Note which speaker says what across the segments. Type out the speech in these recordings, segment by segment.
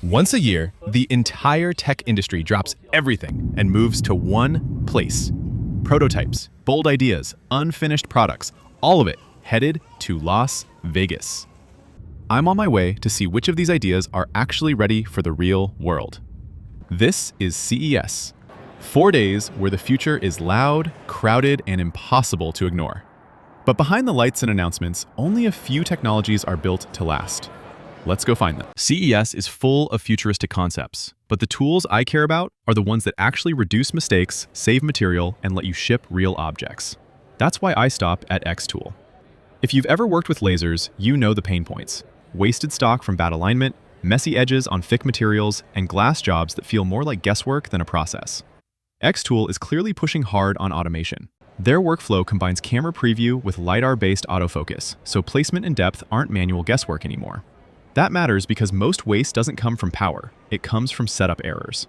Speaker 1: Once a year, the entire tech industry drops everything and moves to one place. Prototypes, bold ideas, unfinished products, all of it headed to Las Vegas. I'm on my way to see which of these ideas are actually ready for the real world. This is CES, 4 days where the future is loud, crowded, and impossible to ignore. But behind the lights and announcements, only a few technologies are built to last. Let's go find them. CES is full of futuristic concepts, but the tools I care about are the ones that actually reduce mistakes, save material, and let you ship real objects. That's why I stop at xTool. If you've ever worked with lasers, you know the pain points. Wasted stock from bad alignment, messy edges on thick materials, and glass jobs that feel more like guesswork than a process. xTool is clearly pushing hard on automation. Their workflow combines camera preview with LiDAR-based autofocus, so placement and depth aren't manual guesswork anymore. That matters because most waste doesn't come from power, it comes from setup errors.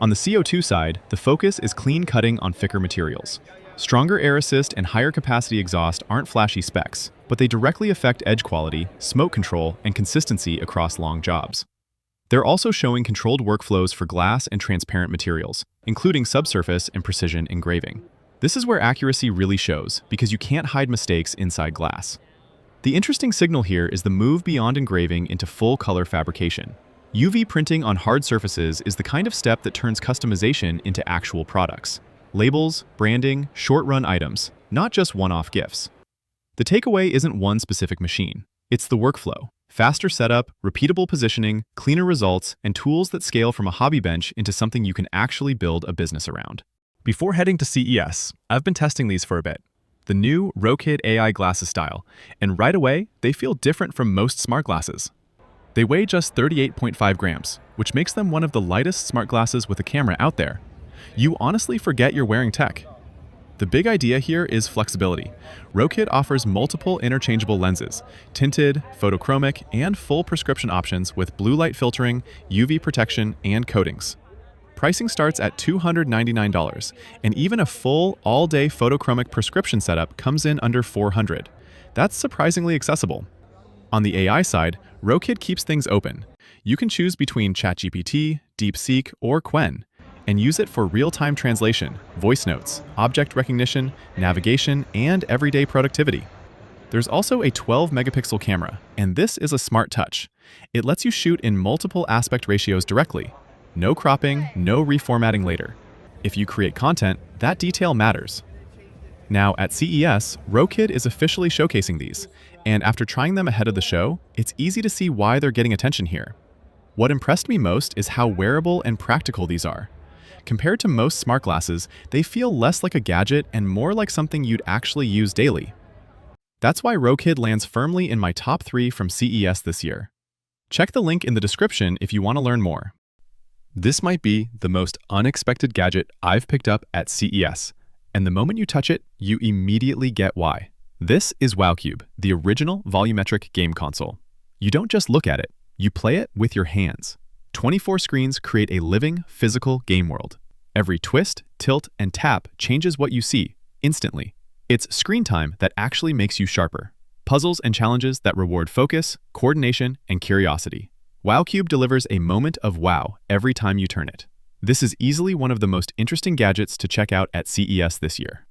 Speaker 1: On the CO2 side, the focus is clean cutting on thicker materials. Stronger air assist and higher capacity exhaust aren't flashy specs, but they directly affect edge quality, smoke control, and consistency across long jobs. They're also showing controlled workflows for glass and transparent materials, including subsurface and precision engraving. This is where accuracy really shows, because you can't hide mistakes inside glass. The interesting signal here is the move beyond engraving into full-color fabrication. UV printing on hard surfaces is the kind of step that turns customization into actual products. Labels, branding, short-run items, not just one-off gifts. The takeaway isn't one specific machine. It's the workflow. Faster setup, repeatable positioning, cleaner results, and tools that scale from a hobby bench into something you can actually build a business around. Before heading to CES, I've been testing these for a bit. The new Rokid AI glasses style, and right away, they feel different from most smart glasses. They weigh just 38.5 grams, which makes them one of the lightest smart glasses with a camera out there. You honestly forget you're wearing tech. The big idea here is flexibility. Rokid offers multiple interchangeable lenses, tinted, photochromic, and full prescription options with blue light filtering, UV protection, and coatings. Pricing starts at $299, and even a full, all-day photochromic prescription setup comes in under $400. That's surprisingly accessible. On the AI side, Rokid keeps things open. You can choose between ChatGPT, DeepSeek, or Qwen, and use it for real-time translation, voice notes, object recognition, navigation, and everyday productivity. There's also a 12-megapixel camera, and this is a smart touch. It lets you shoot in multiple aspect ratios directly. No cropping, no reformatting later. If you create content, that detail matters. Now at CES, Rokid is officially showcasing these, and after trying them ahead of the show, it's easy to see why they're getting attention here. What impressed me most is how wearable and practical these are. Compared to most smart glasses, they feel less like a gadget and more like something you'd actually use daily. That's why Rokid lands firmly in my top 3 from CES this year. Check the link in the description if you want to learn more. This might be the most unexpected gadget I've picked up at CES, and the moment you touch it, you immediately get why. This is WOWCube, the original volumetric game console. You don't just look at it, you play it with your hands. 24 screens create a living, physical game world. Every twist, tilt, and tap changes what you see, instantly. It's screen time that actually makes you sharper. Puzzles and challenges that reward focus, coordination, and curiosity. WOWCube delivers a moment of wow every time you turn it. This is easily one of the most interesting gadgets to check out at CES this year.